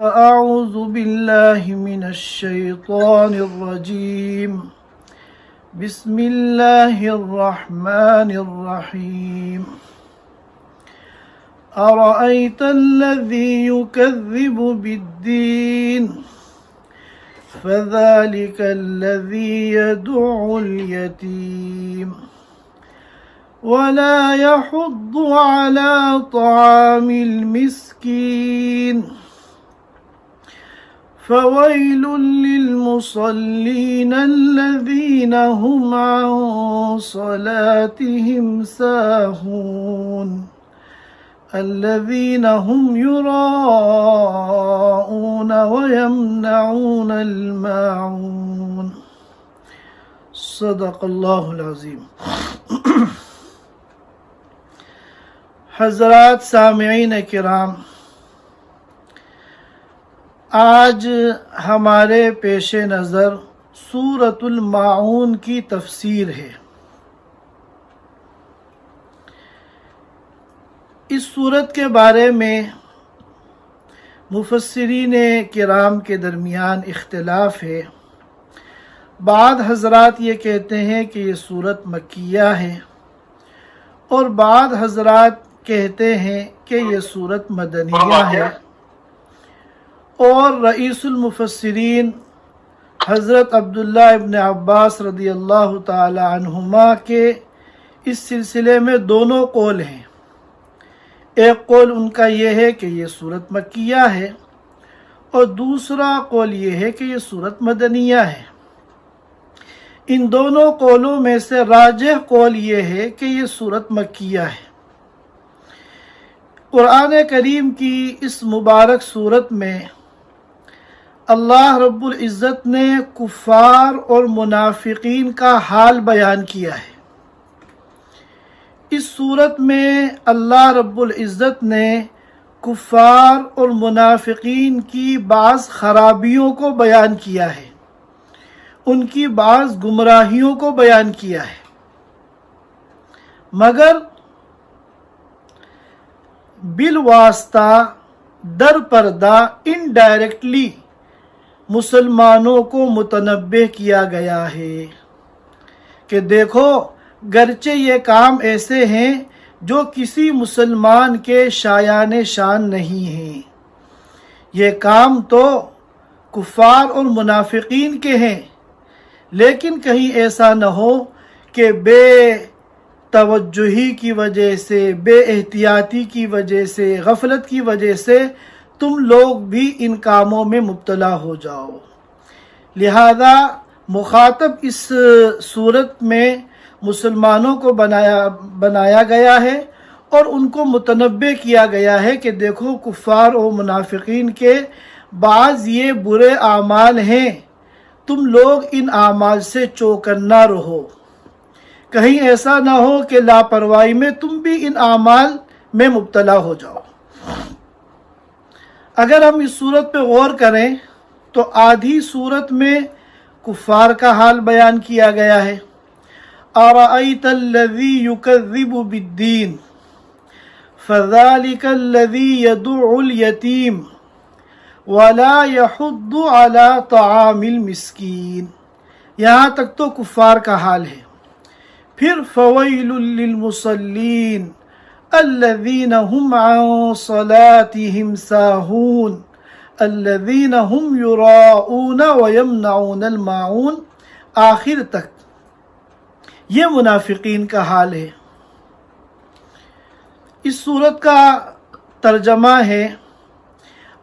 أعوذ بالله من الشيطان الرجيم بسم الله الرحمن الرحيم أرأيت الذي يكذب بالدين فذلك الذي يدع اليتيم ولا يحض على طعام المسكين فويل للمصلين الذين هم عن صلاتهم ساهون الذين هم يراءون ويمنعون الماعون صدق اللہ العظیم۔ حضرات سامعین کرام، آج ہمارے پیش نظر سورۃ الماعون کی تفسیر ہے۔ اس سورت کے بارے میں مفسرین کرام کے درمیان اختلاف ہے۔ بعض حضرات یہ کہتے ہیں کہ یہ سورت مکیہ ہے، اور بعض حضرات کہتے ہیں کہ یہ سورت مدنیہ ہے، اور رئیس المفسرین حضرت عبداللہ ابن عباس رضی اللہ تعالی عنہما کے اس سلسلے میں دونوں قول ہیں۔ ایک قول ان کا یہ ہے کہ یہ سورت مکیہ ہے، اور دوسرا قول یہ ہے کہ یہ سورت مدنیہ ہے۔ ان دونوں قولوں میں سے راجح قول یہ ہے کہ یہ سورت مکیہ ہے۔ قرآن کریم کی اس مبارک سورت میں اللہ رب العزت نے کفار اور منافقین کا حال بیان کیا ہے۔ اس صورت میں اللہ رب العزت نے کفار اور منافقین کی بعض خرابیوں کو بیان کیا ہے، ان کی بعض گمراہیوں کو بیان کیا ہے، مگر بالواسطہ در پردہ انڈائریکٹلی مسلمانوں کو متنبہ کیا گیا ہے کہ دیکھو، گرچہ یہ کام ایسے ہیں جو کسی مسلمان کے شایان شان نہیں ہیں، یہ کام تو کفار اور منافقین کے ہیں، لیکن کہیں ایسا نہ ہو کہ بے توجہی کی وجہ سے، بے احتیاطی کی وجہ سے، غفلت کی وجہ سے تم لوگ بھی ان کاموں میں مبتلا ہو جاؤ۔ لہذا مخاطب اس صورت میں مسلمانوں کو بنایا گیا ہے، اور ان کو متنبہ کیا گیا ہے کہ دیکھو، کفار و منافقین کے بعض یہ برے اعمال ہیں، تم لوگ ان اعمال سے چوکنا رہو، کہیں ایسا نہ ہو کہ لاپرواہی میں تم بھی ان اعمال میں مبتلا ہو جاؤ۔ اگر ہم اس صورت پہ غور کریں تو آدھی صورت میں کفار کا حال بیان کیا گیا ہے۔ أَرَأَيْتَ الَّذِي يُكَذِّبُ بِالدِّينِ فَذَلِكَ الَّذِي يَدُعُّ الْيَتِيمَ وَلَا يَحُضُّ عَلَى طَعَامِ الْمِسْكِينِ، یہاں تک تو کفار کا حال ہے۔ پھر فَوَيْلٌ لِّلْمُصَلِّينَ الَّذِينَ هُمْ عَن صَلَاتِهِمْ سَاهُونَ الَّذِينَ هُمْ يُرَاءُونَ وَيَمْنَعُونَ الْمَاعُونَ، آخر تک یہ منافقین کا حال ہے۔ اس صورت کا ترجمہ ہے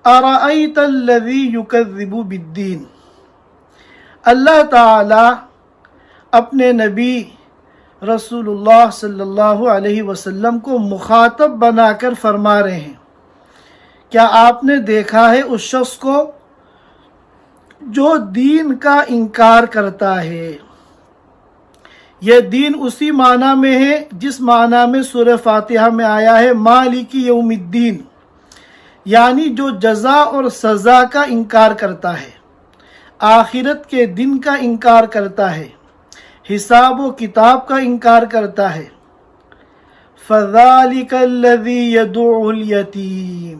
أَرَأَيْتَ الَّذِي يُكَذِّبُ بِالدِّينِ۔ اللہ تعالی اپنے نبی رسول اللہ صلی اللہ علیہ وسلم کو مخاطب بنا کر فرما رہے ہیں، کیا آپ نے دیکھا ہے اس شخص کو جو دین کا انکار کرتا ہے؟ یہ دین اسی معنی میں ہے جس معنی میں سورہ فاتحہ میں آیا ہے مالک یوم الدین، یعنی جو جزا اور سزا کا انکار کرتا ہے، آخرت کے دن کا انکار کرتا ہے، حساب و کتاب کا انکار کرتا ہے۔ فَذَلِكَ الَّذِي يَدُعُّ الْيَتِيمَ،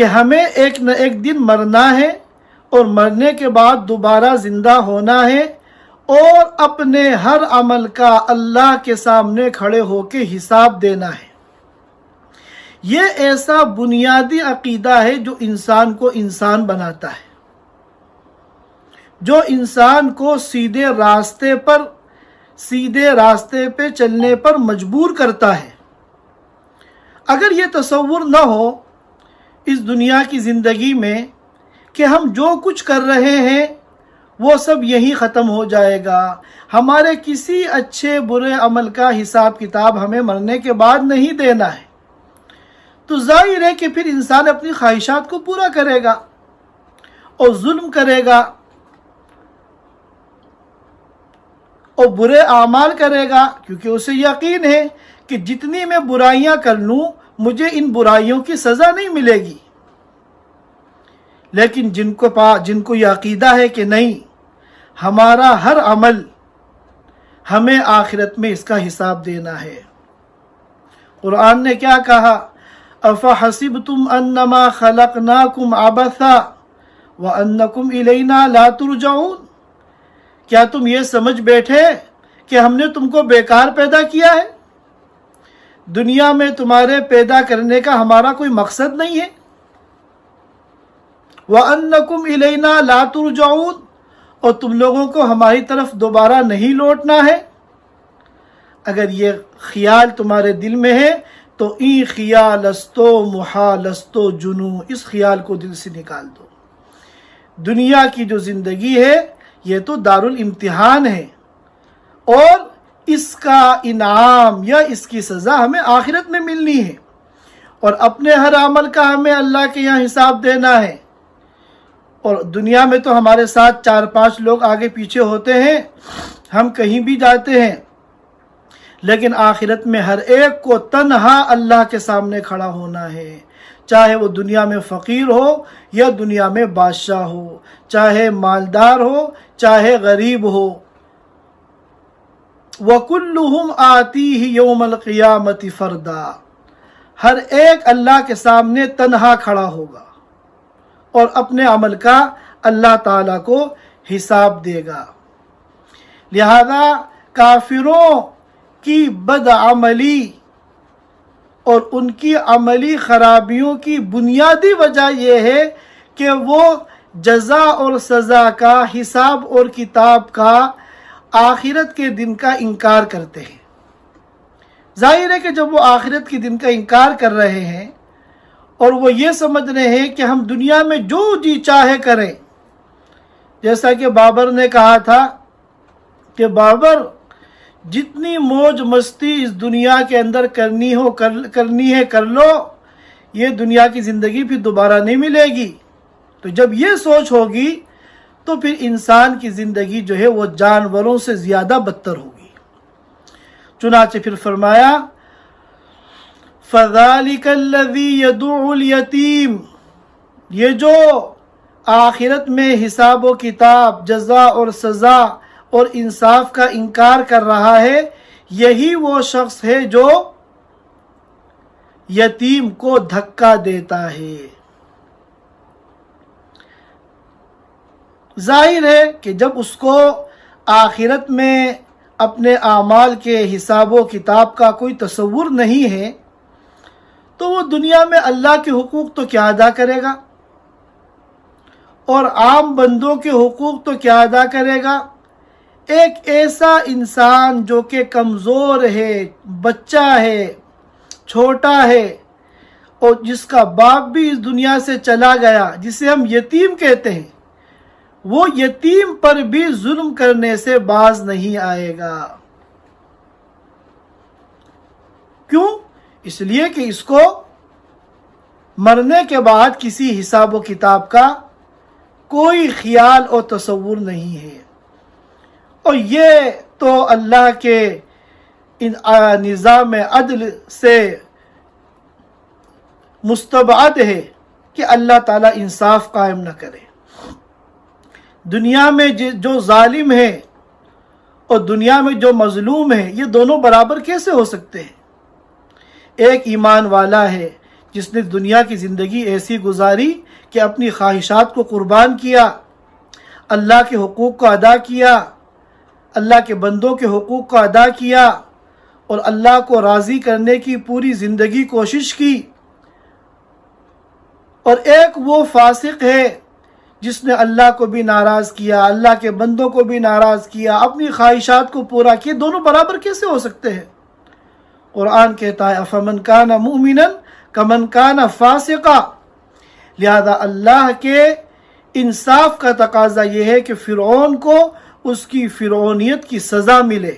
کہ ہمیں ایک نہ ایک دن مرنا ہے اور مرنے کے بعد دوبارہ زندہ ہونا ہے اور اپنے ہر عمل کا اللہ کے سامنے کھڑے ہو کے حساب دینا ہے۔ یہ ایسا بنیادی عقیدہ ہے جو انسان کو انسان بناتا ہے، جو انسان کو سیدھے راستے پہ چلنے پر مجبور کرتا ہے۔ اگر یہ تصور نہ ہو اس دنیا کی زندگی میں کہ ہم جو کچھ کر رہے ہیں وہ سب یہیں ختم ہو جائے گا، ہمارے کسی اچھے برے عمل کا حساب کتاب ہمیں مرنے کے بعد نہیں دینا ہے، تو ظاہر ہے کہ پھر انسان اپنی خواہشات کو پورا کرے گا اور ظلم کرے گا اور برے اعمال کرے گا، کیونکہ اسے یقین ہے کہ جتنی میں برائیاں کر لوں مجھے ان برائیوں کی سزا نہیں ملے گی۔ لیکن جن کو یہ عقیدہ ہے کہ نہیں، ہمارا ہر عمل ہمیں آخرت میں اس کا حساب دینا ہے۔ قرآن نے کیا کہا؟ أَفَحَسِبْتُمْ أَنَّمَا خَلَقْنَاكُمْ عَبَثًا وَأَنَّكُمْ إِلَيْنَا لَا تُرْجَعُونَ؟ کیا تم یہ سمجھ بیٹھے کہ ہم نے تم کو بیکار پیدا کیا ہے؟ دنیا میں تمہارے پیدا کرنے کا ہمارا کوئی مقصد نہیں ہے؟ وَأَنَّكُمْ إِلَيْنَا لَا تُرْجَعُونَ، اور تم لوگوں کو ہماری طرف دوبارہ نہیں لوٹنا ہے۔ اگر یہ خیال تمہارے دل میں ہے تو این خیال استو محالستو جنو، اس خیال کو دل سے نکال دو۔ دنیا کی جو زندگی ہے یہ تو دارالامتحان ہے، اور اس کا انعام یا اس کی سزا ہمیں آخرت میں ملنی ہے، اور اپنے ہر عمل کا ہمیں اللہ کے یہاں حساب دینا ہے۔ اور دنیا میں تو ہمارے ساتھ 4-5 لوگ آگے پیچھے ہوتے ہیں، ہم کہیں بھی جاتے ہیں، لیکن آخرت میں ہر ایک کو تنہا اللہ کے سامنے کھڑا ہونا ہے، چاہے وہ دنیا میں فقیر ہو یا دنیا میں بادشاہ ہو، چاہے مالدار ہو چاہے غریب ہو۔ وَكُلُّهُمْ آتِيهِ يَوْمَ الْقِيَامَةِ فَرْدًا، ہر ایک اللہ کے سامنے تنہا کھڑا ہوگا اور اپنے عمل کا اللہ تعالیٰ کو حساب دے گا۔ لہذا کافروں کی بدعملی اور ان کی عملی خرابیوں کی بنیادی وجہ یہ ہے کہ وہ جزا اور سزا کا، حساب اور کتاب کا، آخرت کے دن کا انکار کرتے ہیں۔ ظاہر ہے کہ جب وہ آخرت کے دن کا انکار کر رہے ہیں اور وہ یہ سمجھ رہے ہیں کہ ہم دنیا میں جو جی چاہے کریں، جیسا کہ بابر نے کہا تھا کہ بابر جتنی موج مستی اس دنیا کے اندر کرنی ہے کر لو، یہ دنیا کی زندگی پھر دوبارہ نہیں ملے گی۔ تو جب یہ سوچ ہوگی تو پھر انسان کی زندگی جو ہے وہ جانوروں سے زیادہ بدتر ہوگی۔ چنانچہ پھر فرمایا فَذَلِكَ الَّذِي يَدُعُ الْيَتِيمَ، یہ جو آخرت میں حساب و کتاب، جزا اور سزا اور انصاف کا انکار کر رہا ہے، یہی وہ شخص ہے جو یتیم کو دھکا دیتا ہے۔ ظاہر ہے کہ جب اس کو آخرت میں اپنے اعمال کے حساب و کتاب کا کوئی تصور نہیں ہے تو وہ دنیا میں اللہ کے حقوق تو کیا ادا کرے گا اور عام بندوں کے حقوق تو کیا ادا کرے گا۔ ایک ایسا انسان جو کہ کمزور ہے، بچہ ہے، چھوٹا ہے، اور جس کا باپ بھی اس دنیا سے چلا گیا، جسے ہم یتیم کہتے ہیں، وہ یتیم پر بھی ظلم کرنے سے باز نہیں آئے گا۔ کیوں؟ اس لیے کہ اس کو مرنے کے بعد کسی حساب و کتاب کا کوئی خیال اور تصور نہیں ہے، اور یہ تو اللہ کے نظام عدل سے مستبعد ہے کہ اللہ تعالیٰ انصاف قائم نہ کرے۔ دنیا میں جو ظالم ہے اور دنیا میں جو مظلوم ہے، یہ دونوں برابر کیسے ہو سکتے ہیں؟ ایک ایمان والا ہے جس نے دنیا کی زندگی ایسی گزاری کہ اپنی خواہشات کو قربان کیا، اللہ کے حقوق کو ادا کیا، اللہ کے بندوں کے حقوق کو ادا کیا اور اللہ کو راضی کرنے کی پوری زندگی کوشش کی، اور ایک وہ فاسق ہے جس نے اللہ کو بھی ناراض کیا، اللہ کے بندوں کو بھی ناراض کیا، اپنی خواہشات کو پورا کیا، دونوں برابر کیسے ہو سکتے ہیں؟ قرآن کہتا ہے افمن کان مؤمنا کمن کان فاسقا، لہذا اللہ کے انصاف کا تقاضا یہ ہے کہ فرعون کو اس کی فرعونیت کی سزا ملے،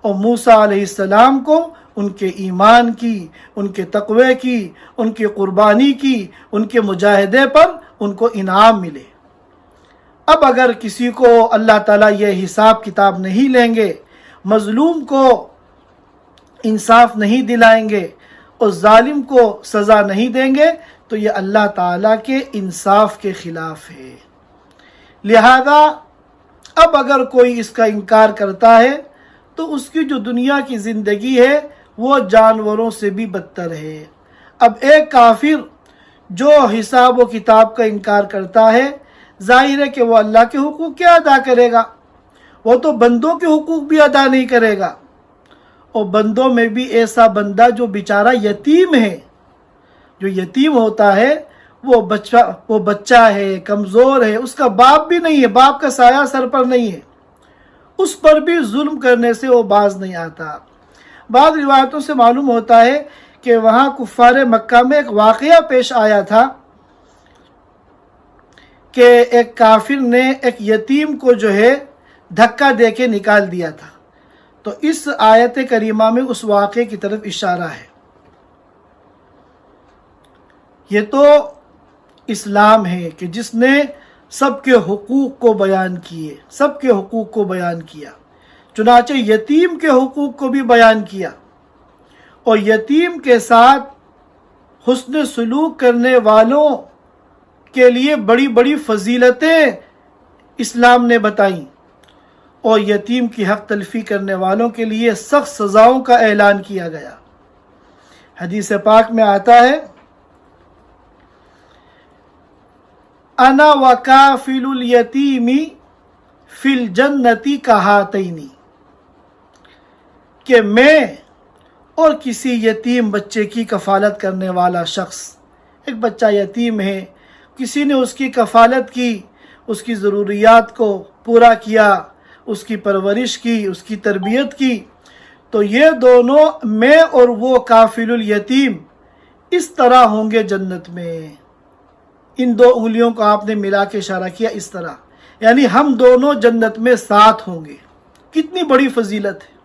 اور موسیٰ علیہ السلام کو ان کے ایمان کی، ان کے تقوی کی، ان کی قربانی کی، ان کے مجاہدے پر ان کو انعام ملے۔ اب اگر کسی کو اللہ تعالیٰ یہ حساب کتاب نہیں لیں گے، مظلوم کو انصاف نہیں دلائیں گے اور ظالم کو سزا نہیں دیں گے تو یہ اللہ تعالیٰ کے انصاف کے خلاف ہے۔ لہذا اب اگر کوئی اس کا انکار کرتا ہے تو اس کی جو دنیا کی زندگی ہے وہ جانوروں سے بھی بدتر ہے۔ اب ایک کافر جو حساب و کتاب کا انکار کرتا ہے، ظاہر ہے کہ وہ اللہ کے حقوق کیا ادا کرے گا؟ وہ تو بندوں کے حقوق بھی ادا نہیں کرے گا، اور بندوں میں بھی ایسا بندہ جو بیچارہ یتیم ہے، جو یتیم ہوتا ہے وہ بچہ ہے، کمزور ہے، اس کا باپ بھی نہیں ہے، باپ کا سایہ سر پر نہیں ہے، اس پر بھی ظلم کرنے سے وہ باز نہیں آتا۔ بعض روایتوں سے معلوم ہوتا ہے کہ وہاں کفار مکہ میں ایک واقعہ پیش آیا تھا کہ ایک کافر نے ایک یتیم کو جو ہے دھکا دے کے نکال دیا تھا، تو اس آیت کریمہ میں اس واقعے کی طرف اشارہ ہے۔ یہ تو اسلام ہے کہ جس نے سب کے حقوق کو بیان کیے، سب کے حقوق کو بیان کیا، چنانچہ یتیم کے حقوق کو بھی بیان کیا، اور یتیم کے ساتھ حسن سلوک کرنے والوں کے لیے بڑی بڑی فضیلتیں اسلام نے بتائیں، اور یتیم کی حق تلفی کرنے والوں کے لیے سخت سزاؤں کا اعلان کیا گیا۔ حدیث پاک میں آتا ہے انا وکافل الیتیم فی الجنۃ کہاتین، کہ میں اور کسی یتیم بچے کی کفالت کرنے والا شخص، ایک بچہ یتیم ہے، کسی نے اس کی کفالت کی، اس کی ضروریات کو پورا کیا، اس کی پرورش کی، اس کی تربیت کی، تو یہ دونوں میں اور وہ کافل الیتیم اس طرح ہوں گے جنت میں۔ ان دو انگلیوں کو آپ نے ملا کے اشارہ کیا، اس طرح، یعنی ہم دونوں جنت میں ساتھ ہوں گے۔ کتنی بڑی فضیلت ہے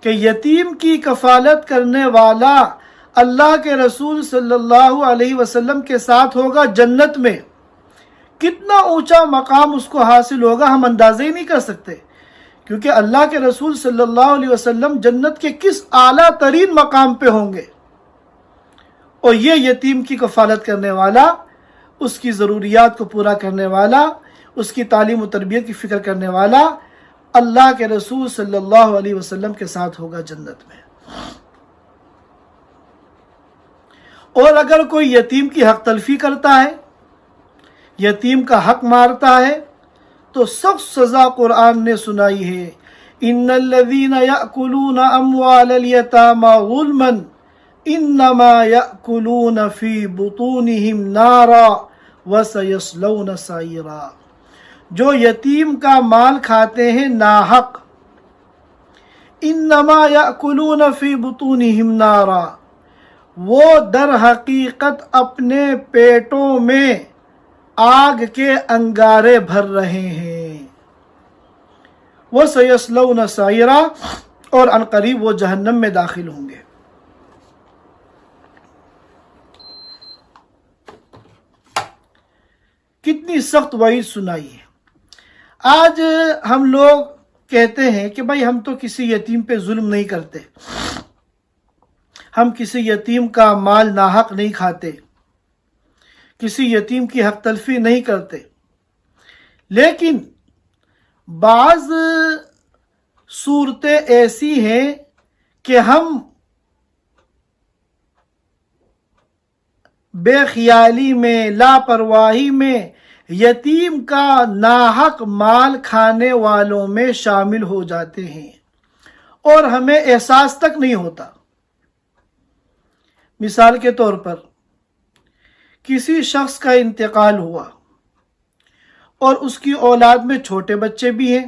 کہ یتیم کی کفالت کرنے والا اللہ کے رسول صلی اللہ علیہ وسلم کے ساتھ ہوگا جنت میں۔ کتنا اونچا مقام اس کو حاصل ہوگا ہم اندازہ ہی نہیں کر سکتے، کیونکہ اللہ کے رسول صلی اللہ علیہ وسلم جنت کے کس اعلیٰ ترین مقام پہ ہوں گے، اور یہ یتیم کی کفالت کرنے والا، اس کی ضروریات کو پورا کرنے والا، اس کی تعلیم و تربیت کی فکر کرنے والا اللہ کے رسول صلی اللہ علیہ وسلم کے ساتھ ہوگا جنت میں۔ اور اگر کوئی یتیم کی حق تلفی کرتا ہے، یتیم کا حق مارتا ہے، تو سخت سزا قرآن نے سنائی ہے۔ ان الذین یأکلون اموال الیتامی ظلما انما یأکلون فی بطونہم نارا وسیصلون سعیرا، جو یتیم کا مال کھاتے ہیں ناحق، انما یأکلون فی بطونہم نارا، وہ در حقیقت اپنے پیٹوں میں آگ کے انگارے بھر رہے ہیں، وَسَيَصْلَوْنَ سَعِيرًا، اور عنقریب وہ جہنم میں داخل ہوں گے۔ کتنی سخت وعید سنائی ہے۔ آج ہم لوگ کہتے ہیں کہ بھائی ہم تو کسی یتیم پہ ظلم نہیں کرتے، ہم کسی یتیم کا مال ناحق نہیں کھاتے، کسی یتیم کی حق تلفی نہیں کرتے، لیکن بعض صورتیں ایسی ہیں کہ ہم بے خیالی میں، لاپرواہی میں یتیم کا ناحق مال کھانے والوں میں شامل ہو جاتے ہیں اور ہمیں احساس تک نہیں ہوتا۔ مثال کے طور پر کسی شخص کا انتقال ہوا اور اس کی اولاد میں چھوٹے بچے بھی ہیں،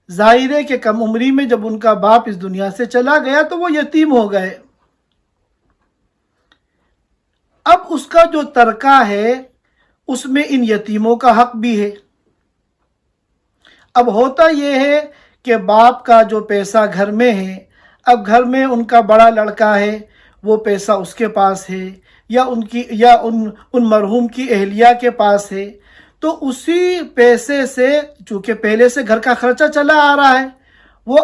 ظاہر ہے کہ کم عمری میں جب ان کا باپ اس دنیا سے چلا گیا تو وہ یتیم ہو گئے۔ اب اس کا جو ترکہ ہے اس میں ان یتیموں کا حق بھی ہے۔ اب ہوتا یہ ہے کہ باپ کا جو پیسہ گھر میں ہے، اب گھر میں ان کا بڑا لڑکا ہے، وہ پیسہ اس کے پاس ہے یا ان مرحوم کی اہلیہ کے پاس ہے، تو اسی پیسے سے چونکہ پہلے سے گھر کا خرچہ چلا آ رہا ہے، وہ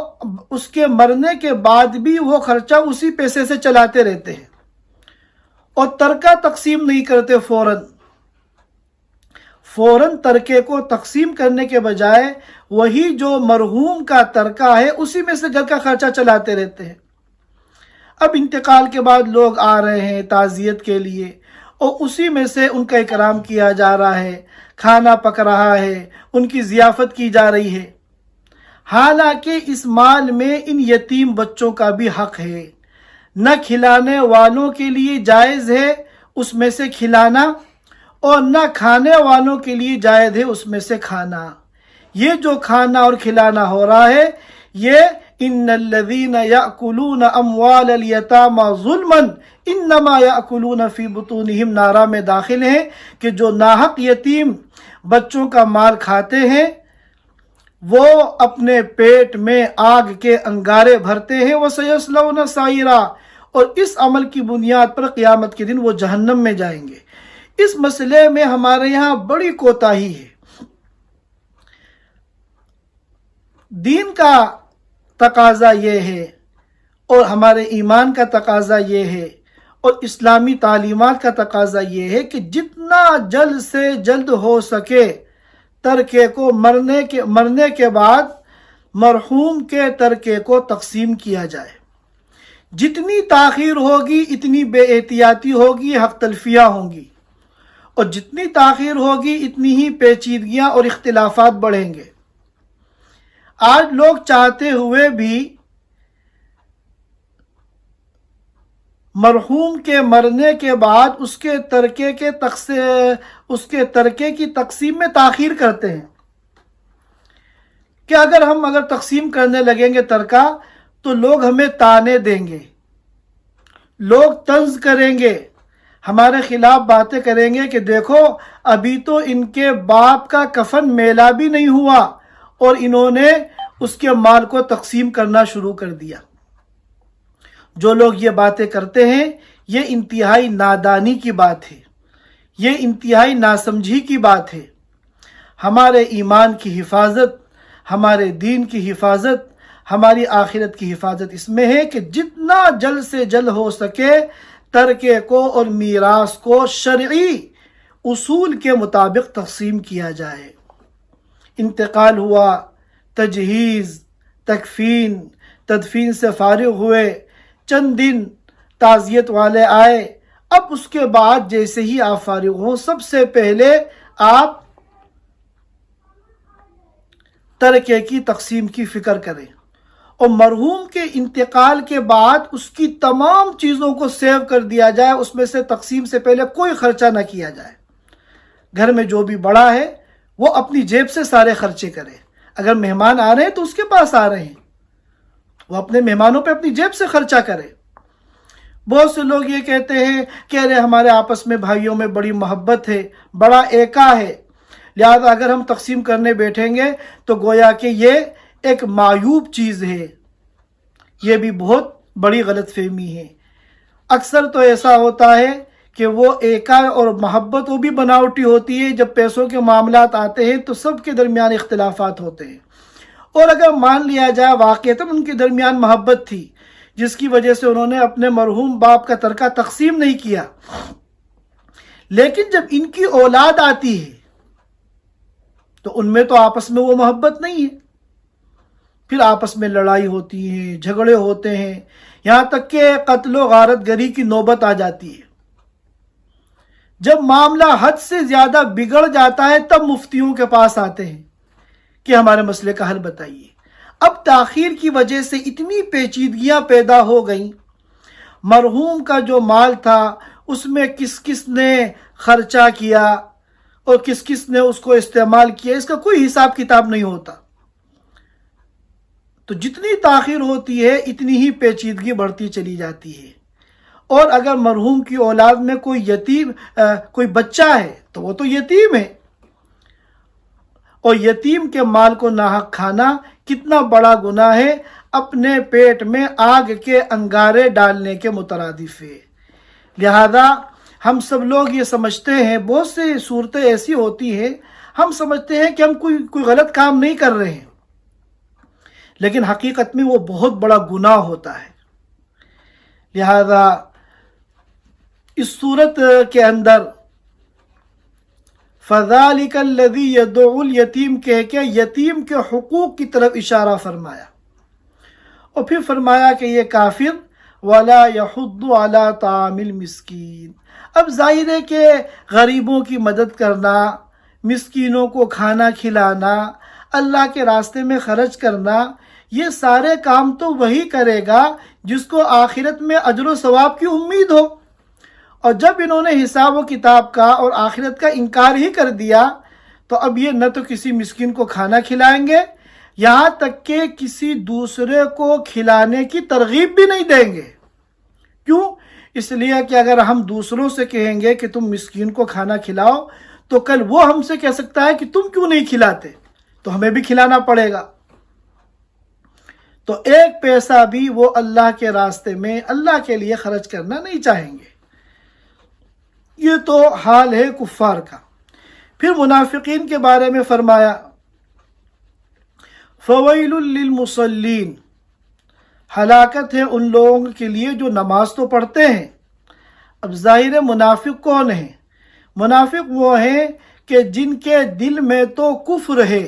اس کے مرنے کے بعد بھی وہ خرچہ اسی پیسے سے چلاتے رہتے ہیں اور ترکہ تقسیم نہیں کرتے۔ فوراً ترکے کو تقسیم کرنے کے بجائے وہی جو مرحوم کا ترکہ ہے اسی میں سے گھر کا خرچہ چلاتے رہتے ہیں۔ اب انتقال کے بعد لوگ آ رہے ہیں تعزیت کے لیے اور اسی میں سے ان کا اکرام کیا جا رہا ہے، کھانا پک رہا ہے، ان کی ضیافت کی جا رہی ہے، حالانکہ اس مال میں ان یتیم بچوں کا بھی حق ہے۔ نہ کھلانے والوں کے لیے جائز ہے اس میں سے کھلانا اور نہ کھانے والوں کے لیے جائز ہے اس میں سے کھانا۔ یہ جو کھانا اور کھلانا ہو رہا ہے یہ ان الذین یأکلون اموال الیتامی ظلما انما یأکلون فی بطونہم نارا میں داخل ہیں کہ جو ناحق یتیم بچوں کا مال کھاتے ہیں وہ اپنے پیٹ میں آگ کے انگارے بھرتے ہیں، وَسَيَصْلَوْنَ سَعِيرًا، اور اس عمل کی بنیاد پر قیامت کے دن وہ جہنم میں جائیں گے۔ اس مسئلے میں ہمارے یہاں بڑی کوتاہی ہے۔ دین کا تقاضا یہ ہے اور ہمارے ایمان کا تقاضا یہ ہے اور اسلامی تعلیمات کا تقاضا یہ ہے کہ جتنا جلد سے جلد ہو سکے ترکے کو مرنے کے بعد مرحوم کے ترکے کو تقسیم کیا جائے۔ جتنی تاخیر ہوگی اتنی بے احتیاطی ہوگی، حق تلفیاں ہوں گی، اور جتنی تاخیر ہوگی اتنی ہی پیچیدگیاں اور اختلافات بڑھیں گے۔ آج لوگ چاہتے ہوئے بھی مرحوم کے مرنے کے بعد اس کے ترکے کی تقسیم میں تاخیر کرتے ہیں کہ اگر تقسیم کرنے لگیں گے ترکہ تو لوگ ہمیں تانے دیں گے، لوگ طنز کریں گے، ہمارے خلاف باتیں کریں گے کہ دیکھو ابھی تو ان کے باپ کا کفن میلا بھی نہیں ہوا اور انہوں نے اس کے مال کو تقسیم کرنا شروع کر دیا۔ جو لوگ یہ باتیں کرتے ہیں یہ انتہائی نادانی کی بات ہے، یہ انتہائی ناسمجھی کی بات ہے۔ ہمارے ایمان کی حفاظت، ہمارے دین کی حفاظت، ہماری آخرت کی حفاظت اس میں ہے کہ جتنا جلد سے جلد ہو سکے ترکے کو اور میراث کو شرعی اصول کے مطابق تقسیم کیا جائے۔ انتقال ہوا، تجہیز، تکفین، تدفین سے فارغ ہوئے، چند دن تعزیت والے آئے، اب اس کے بعد جیسے ہی آپ فارغ ہوں سب سے پہلے آپ ترکے کی تقسیم کی فکر کریں اور مرحوم کے انتقال کے بعد اس کی تمام چیزوں کو سیو کر دیا جائے، اس میں سے تقسیم سے پہلے کوئی خرچہ نہ کیا جائے۔ گھر میں جو بھی بڑا ہے وہ اپنی جیب سے سارے خرچے کرے، اگر مہمان آ رہے ہیں تو اس کے پاس آ رہے ہیں، وہ اپنے مہمانوں پہ اپنی جیب سے خرچہ کرے۔ بہت سے لوگ یہ کہتے ہیں کہ ارے ہمارے آپس میں بھائیوں میں بڑی محبت ہے، بڑا ایکا ہے، لہذا اگر ہم تقسیم کرنے بیٹھیں گے تو گویا کہ یہ ایک معیوب چیز ہے۔ یہ بھی بہت بڑی غلط فہمی ہے۔ اکثر تو ایسا ہوتا ہے کہ وہ ایکا اور محبت وہ بھی بناوٹی ہوتی ہے، جب پیسوں کے معاملات آتے ہیں تو سب کے درمیان اختلافات ہوتے ہیں، اور اگر مان لیا جائے واقعتاً ان کے درمیان محبت تھی جس کی وجہ سے انہوں نے اپنے مرحوم باپ کا ترکہ تقسیم نہیں کیا، لیکن جب ان کی اولاد آتی ہے تو ان میں تو آپس میں وہ محبت نہیں ہے، پھر آپس میں لڑائی ہوتی ہے، جھگڑے ہوتے ہیں، یہاں تک کہ قتل و غارت گری کی نوبت آ جاتی ہے۔ جب معاملہ حد سے زیادہ بگڑ جاتا ہے تب مفتیوں کے پاس آتے ہیں کہ ہمارے مسئلے کا حل بتائیے۔ اب تاخیر کی وجہ سے اتنی پیچیدگیاں پیدا ہو گئیں، مرحوم کا جو مال تھا اس میں کس کس نے خرچہ کیا اور کس کس نے اس کو استعمال کیا، اس کا کوئی حساب کتاب نہیں ہوتا۔ تو جتنی تاخیر ہوتی ہے اتنی ہی پیچیدگی بڑھتی چلی جاتی ہے۔ اور اگر مرحوم کی اولاد میں کوئی بچہ ہے تو وہ تو یتیم ہے، اور یتیم کے مال کو ناحق کھانا کتنا بڑا گناہ ہے، اپنے پیٹ میں آگ کے انگارے ڈالنے کے مترادف ہے۔ لہذا ہم سب لوگ یہ سمجھتے ہیں، بہت سی صورتیں ایسی ہوتی ہیں ہم سمجھتے ہیں کہ ہم کوئی غلط کام نہیں کر رہے ہیں، لیکن حقیقت میں وہ بہت بڑا گناہ ہوتا ہے۔ لہذا اس صورت کے اندر فَذَلِكَ الَّذِي يَدْعُو الْيَتِيمَ کہہ کے یتیم کے حقوق کی طرف اشارہ فرمایا، اور پھر فرمایا کہ یہ کافر وَلَا يَحُضُّ عَلَىٰ طَعَامِ الْمِسْكِينِ۔ اب ظاہر ہے کہ غریبوں کی مدد کرنا، مسکینوں کو کھانا کھلانا، اللہ کے راستے میں خرچ کرنا، یہ سارے کام تو وہی کرے گا جس کو آخرت میں اجر و ثواب کی امید ہو۔ اور جب انہوں نے حساب و کتاب کا اور آخرت کا انکار ہی کر دیا تو اب یہ نہ تو کسی مسکین کو کھانا کھلائیں گے، یہاں تک کہ کسی دوسرے کو کھلانے کی ترغیب بھی نہیں دیں گے۔ کیوں؟ اس لیے کہ اگر ہم دوسروں سے کہیں گے کہ تم مسکین کو کھانا کھلاؤ تو کل وہ ہم سے کہہ سکتا ہے کہ تم کیوں نہیں کھلاتے، تو ہمیں بھی کھلانا پڑے گا۔ تو ایک پیسہ بھی وہ اللہ کے راستے میں اللہ کے لیے خرچ کرنا نہیں چاہیں گے۔ یہ تو حال ہے کفار کا۔ پھر منافقین کے بارے میں فرمایا فَوَيْلٌ لِّلْمُصَلِّينَ، ہلاکت ہے ان لوگوں کے لیے جو نماز تو پڑھتے ہیں۔ اب ظاہر منافق کون ہیں؟ منافق وہ ہیں کہ جن کے دل میں تو کفر ہے،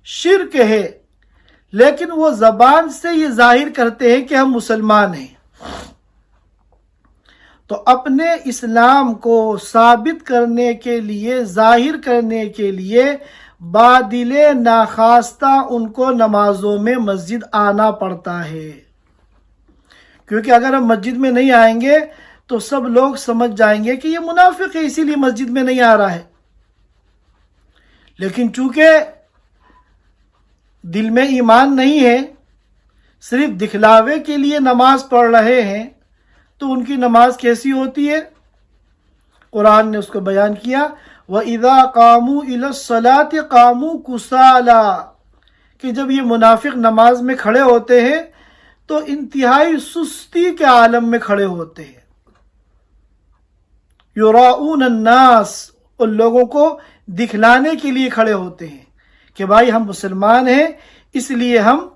شرک ہے، لیکن وہ زبان سے یہ ظاہر کرتے ہیں کہ ہم مسلمان ہیں۔ تو اپنے اسلام کو ثابت کرنے کے لیے، ظاہر کرنے کے لیے بادل ناخواستہ ان کو نمازوں میں مسجد آنا پڑتا ہے، کیونکہ اگر ہم مسجد میں نہیں آئیں گے تو سب لوگ سمجھ جائیں گے کہ یہ منافق ہے، اسی لیے مسجد میں نہیں آ رہا ہے۔ لیکن چونکہ دل میں ایمان نہیں ہے، صرف دکھلاوے کے لیے نماز پڑھ رہے ہیں، تو ان کی نماز کیسی ہوتی ہے؟ قرآن نے اس کو بیان کیا وَإِذَا قَامُوا إِلَى الصَّلَاةِ قَامُوا كُسَالَىٰ، کہ جب یہ منافق نماز میں کھڑے ہوتے ہیں تو انتہائی سستی کے عالم میں کھڑے ہوتے ہیں۔ یراؤون الناس، ان لوگوں کو دکھلانے کے لیے کھڑے ہوتے ہیں کہ بھائی ہم مسلمان ہیں، اس لیے ہم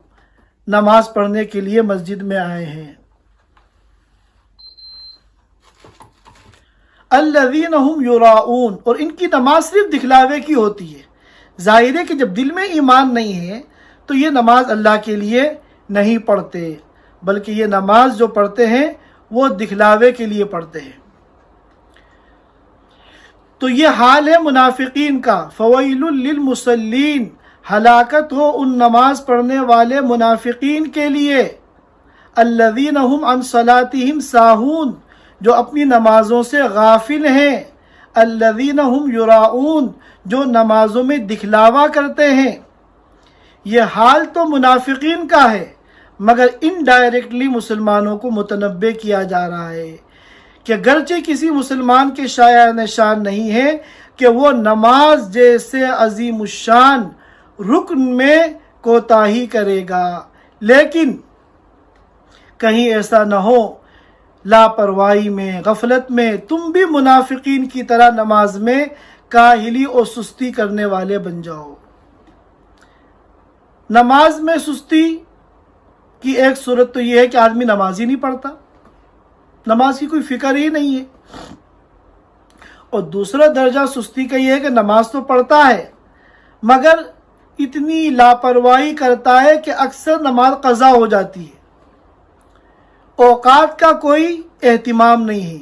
نماز پڑھنے کے لیے مسجد میں آئے ہیں۔ الذین ہم یراؤون، اور ان کی نماز صرف دکھلاوے کی ہوتی ہے۔ ظاہر ہے کہ جب دل میں ایمان نہیں ہے تو یہ نماز اللہ کے لیے نہیں پڑھتے، بلکہ یہ نماز جو پڑھتے ہیں وہ دکھلاوے کے لیے پڑھتے ہیں۔ تو یہ حال ہے منافقین کا۔ فویل للمصلین، ہلاکت ہو ان نماز پڑھنے والے منافقین کے لیے۔ الذین هم عن صلاتهم ساہون، جو اپنی نمازوں سے غافل ہیں۔ الذین هم یراؤون، جو نمازوں میں دکھلاوا کرتے ہیں۔ یہ حال تو منافقین کا ہے، مگر انڈائریکٹلی مسلمانوں کو متنبہ کیا جا رہا ہے کہ گرچہ کسی مسلمان کے شایع نشان نہیں ہے کہ وہ نماز جیسے عظیم الشان رکن میں کوتاہی کرے گا، لیکن کہیں ایسا نہ ہو لاپرواہی میں، غفلت میں تم بھی منافقین کی طرح نماز میں کاہلی اور سستی کرنے والے بن جاؤ۔ نماز میں سستی کی ایک صورت تو یہ ہے کہ آدمی نماز ہی نہیں پڑھتا، نماز کی کوئی فکر ہی نہیں ہے، اور دوسرا درجہ سستی کا یہ ہے کہ نماز تو پڑھتا ہے مگر اتنی لاپرواہی کرتا ہے کہ اکثر نماز قضا ہو جاتی ہے، اوقات کا کوئی اہتمام نہیں ہے،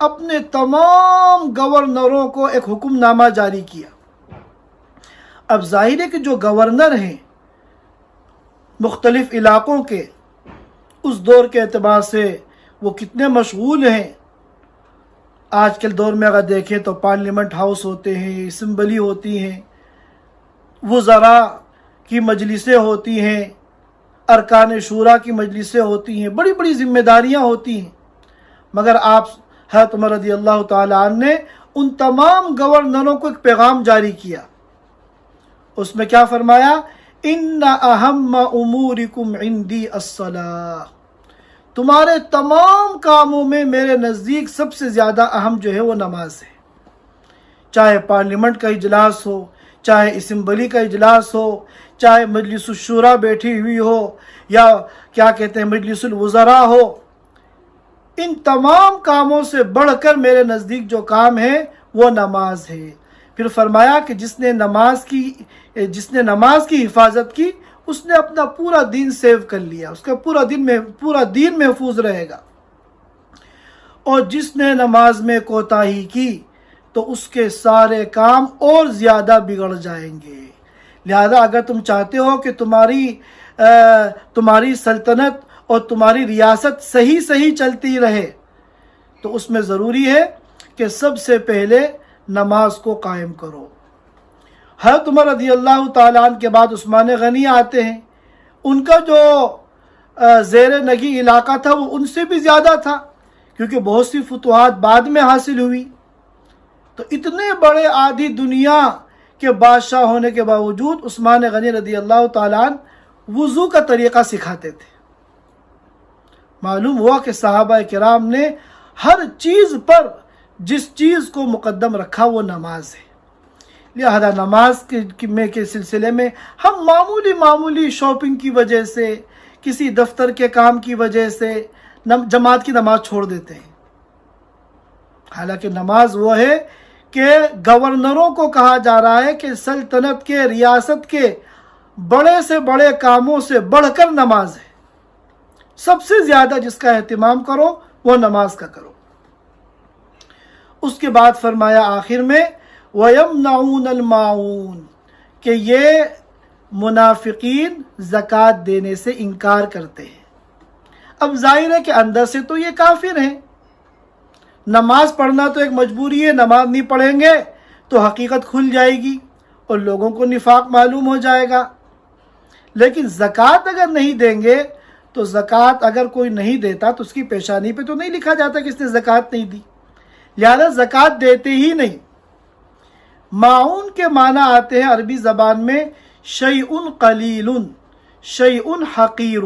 اپنے تمام گورنروں کو ایک حکم نامہ جاری کیا۔ اب ظاہر ہے کہ جو گورنر ہیں مختلف علاقوں کے، اس دور کے اعتبار سے وہ کتنے مشغول ہیں۔ آج کے دور میں اگر دیکھیں تو پارلیمنٹ ہاؤس ہوتے ہیں، اسمبلی ہوتی ہیں، وزراء کی مجلسیں ہوتی ہیں، ارکان شورا کی مجلسیں ہوتی ہیں، بڑی بڑی ذمہ داریاں ہوتی ہیں۔ مگر آپ حضرت عمر رضی اللہ تعالیٰ عنہ نے ان تمام گورنروں کو ایک پیغام جاری کیا۔ اس میں کیا فرمایا؟ ان اہم امورکم عندی الصلاۃ، تمہارے تمام کاموں میں میرے نزدیک سب سے زیادہ اہم جو ہے وہ نماز ہے۔ چاہے پارلیمنٹ کا اجلاس ہو، چاہے اسمبلی کا اجلاس ہو، چاہے مجلس الشورا بیٹھی ہوئی ہو، یا کیا کہتے ہیں مجلس الوزراء ہو، ان تمام کاموں سے بڑھ کر میرے نزدیک جو کام ہے وہ نماز ہے۔ پھر فرمایا کہ جس نے نماز کی حفاظت کی اس نے اپنا پورا دین سیو کر لیا، اس کا پورا دین محفوظ رہے گا، اور جس نے نماز میں کوتاہی کی تو اس کے سارے کام اور زیادہ بگڑ جائیں گے۔ لہذا اگر تم چاہتے ہو کہ تمہاری سلطنت اور تمہاری ریاست صحیح چلتی رہے تو اس میں ضروری ہے کہ سب سے پہلے نماز کو قائم کرو۔ حضرت عمر رضی اللہ تعالیٰ عنہ کے بعد عثمان غنی آتے ہیں، ان کا جو زیر نگی علاقہ تھا وہ ان سے بھی زیادہ تھا، کیونکہ بہت سی فتوحات بعد میں حاصل ہوئی۔ تو اتنے بڑے آدھی دنیا کے بادشاہ ہونے کے باوجود عثمان غنی رضی اللہ تعالیٰ عنہ وضو کا طریقہ سکھاتے تھے۔ معلوم ہوا کہ صحابہ کرام نے ہر چیز پر جس چیز کو مقدم رکھا وہ نماز ہے۔ لہذا نماز کے سلسلے میں ہم معمولی شاپنگ کی وجہ سے، کسی دفتر کے کام کی وجہ سے جماعت کی نماز چھوڑ دیتے ہیں۔ حالانکہ نماز وہ ہے کہ گورنروں کو کہا جا رہا ہے کہ سلطنت کے، ریاست کے بڑے سے بڑے کاموں سے بڑھ کر نماز ہے، سب سے زیادہ جس کا اہتمام کرو وہ نماز کا کرو۔ اس کے بعد فرمایا آخر میں وَيَمْنَعُونَ الْمَاعُونَ، کہ یہ منافقین زکوٰۃ دینے سے انکار کرتے ہیں۔ اب ظاہر ہے کہ اندر سے تو یہ کافر ہیں، نماز پڑھنا تو ایک مجبوری ہے، نماز نہیں پڑھیں گے تو حقیقت کھل جائے گی اور لوگوں کو نفاق معلوم ہو جائے گا۔ لیکن زکوٰۃ اگر نہیں دیں گے تو زکوٰۃ اگر کوئی نہیں دیتا تو اس کی پیشانی پہ تو نہیں لکھا جاتا کہ اس نے زکوٰۃ نہیں دی، لہذا زکوٰۃ دیتے ہی نہیں۔ معاون کے معنی آتے ہیں عربی زبان میں شیء قلیل، شیء حقیر،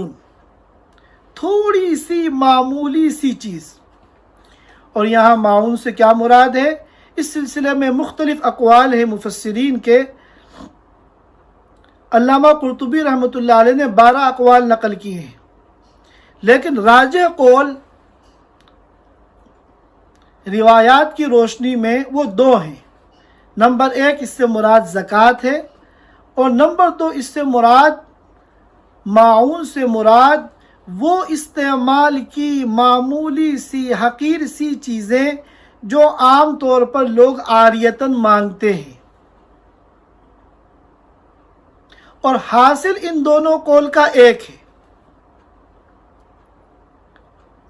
تھوڑی سی معمولی سی چیز۔ اور یہاں معاون سے کیا مراد ہے؟ اس سلسلے میں مختلف اقوال ہیں مفسرین کے۔ علامہ قرطبی رحمۃ اللہ علیہ نے 12 اقوال نقل کیے ہیں، لیکن راجح قول روایات کی روشنی میں وہ 2 ہیں۔ نمبر 1 اس سے مراد زکوٰۃ ہے، اور نمبر 2 اس سے مراد معاون سے مراد وہ استعمال کی معمولی سی حقیر سی چیزیں جو عام طور پر لوگ عاریتاً مانگتے ہیں، اور حاصل ان دونوں قول کا ایک ہے،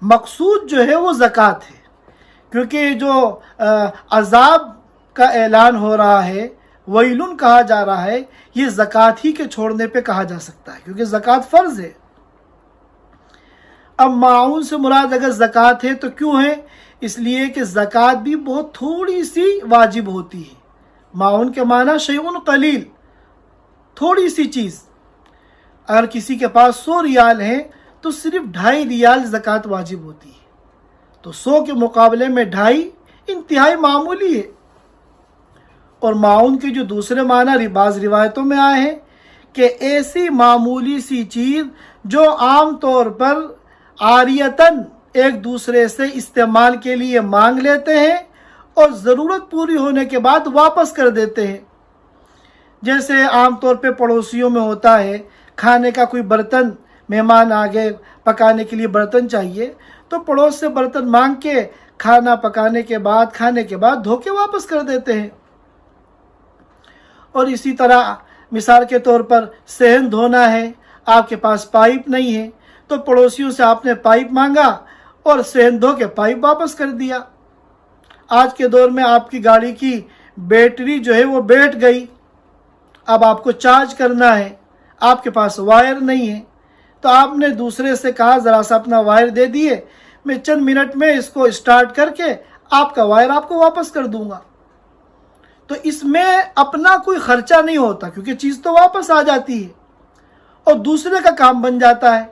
مقصود جو ہے وہ زکوٰۃ ہے، کیونکہ جو عذاب کا اعلان ہو رہا ہے، ویلن کہا جا رہا ہے، یہ زکوٰۃ ہی کے چھوڑنے پہ کہا جا سکتا ہے، کیونکہ زکوٰۃ فرض ہے۔ اب معاون سے مراد اگر زکوٰۃ ہے تو کیوں ہے؟ اس لیے کہ زکوٰۃ بھی بہت تھوڑی سی واجب ہوتی ہے۔ معاون کے معنی شیء قلیل، تھوڑی سی چیز۔ اگر کسی کے پاس 100 ریال ہیں تو صرف 2.5 ریال زکوٰۃ واجب ہوتی ہے، تو 100 کے مقابلے میں 2.5 انتہائی معمولی ہے۔ اور معاون کے جو دوسرے معنی بعض روایتوں میں آئے ہیں کہ ایسی معمولی سی چیز جو عام طور پر عاریتاً ایک دوسرے سے استعمال کے لیے مانگ لیتے ہیں اور ضرورت پوری ہونے کے بعد واپس کر دیتے ہیں۔ جیسے عام طور پہ پڑوسیوں میں ہوتا ہے، کھانے کا کوئی برتن، مہمان آگے پکانے کے لیے برتن چاہیے تو پڑوس سے برتن مانگ کے کھانا پکانے کے بعد کھانے کے بعد دھو کے واپس کر دیتے ہیں. اور اسی طرح مثال کے طور پر صحن دھونا ہے، آپ کے پاس پائپ نہیں ہے تو پڑوسیوں سے آپ نے پائپ مانگا اور صحن دھو کے پائپ واپس کر دیا. آج کے دور میں آپ کی گاڑی کی بیٹری جو ہے وہ بیٹھ گئی، اب آپ کو چارج کرنا ہے، آپ کے پاس وائر نہیں ہے تو آپ نے دوسرے سے کہا ذرا سا اپنا وائر دے دیے، میں چند منٹ میں اس کو اسٹارٹ کر کے آپ کا وائر آپ کو واپس کر دوں گا. تو اس میں اپنا کوئی خرچہ نہیں ہوتا کیونکہ چیز تو واپس آ جاتی ہے اور دوسرے کا کام بن جاتا ہے.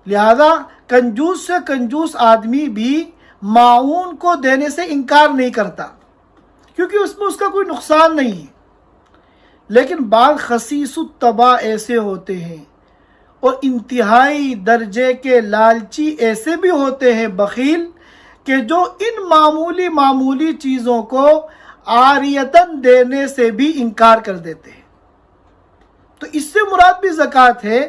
لہذا کنجوس سے کنجوس آدمی بھی معاون کو دینے سے انکار نہیں کرتا کیونکہ اس میں اس کا کوئی نقصان نہیں ہے. لیکن بعض خسیس الطبع ایسے ہوتے ہیں اور انتہائی درجے کے لالچی ایسے بھی ہوتے ہیں، بخیل، کہ جو ان معمولی چیزوں کو عاریتاً دینے سے بھی انکار کر دیتے ہیں. تو اس سے مراد بھی زکوٰۃ ہے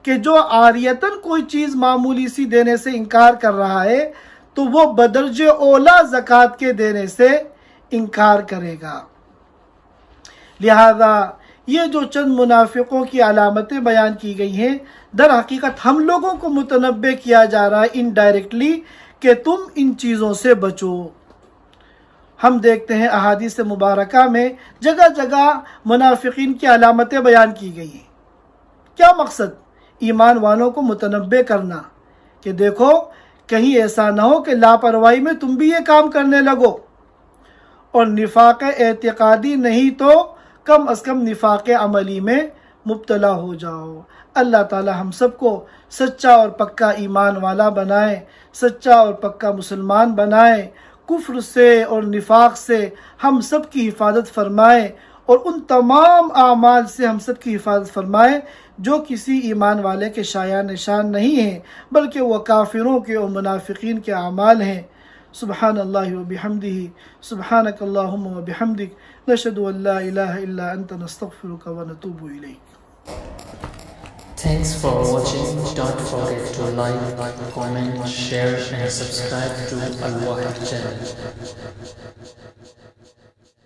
کہ جو عاریتاً کوئی چیز معمولی سی دینے سے انکار کر رہا ہے تو وہ بدرج اولا زکوٰۃ کے دینے سے انکار کرے گا. لہذا یہ جو چند منافقوں کی علامتیں بیان کی گئی ہیں، در حقیقت ہم لوگوں کو متنبہ کیا جا رہا ہے انڈائریکٹلی کہ تم ان چیزوں سے بچو. ہم دیکھتے ہیں احادیث مبارکہ میں جگہ جگہ منافقین کی علامتیں بیان کی گئی ہیں. کیا مقصد؟ ایمان والوں کو متنبہ کرنا کہ دیکھو کہیں ایسا نہ ہو کہ لاپرواہی میں تم بھی یہ کام کرنے لگو، اور نفاق اعتقادی نہیں تو کم از کم نفاق عملی میں مبتلا ہو جاؤ. اللہ تعالی ہم سب کو سچا اور پکا ایمان والا بنائے، سچا اور پکا مسلمان بنائے، کفر سے اور نفاق سے ہم سب کی حفاظت فرمائے اور ان تمام اعمال سے ہم سب کی حفاظت فرمائے جو کسی ایمان والے کے شایع نشان نہیں ہیں بلکہ وہ کافروں کے اور منافقین کے اعمال ہیں. سبحان اللہ و بحمدہ، سبحانک اللہم و بحمدک، نشہد ان لا الہ الا انت، نستغفرک و نتوب الیک. Thanks for watching. Don't forget to like, comment, share and subscribe to Al Wahid channel.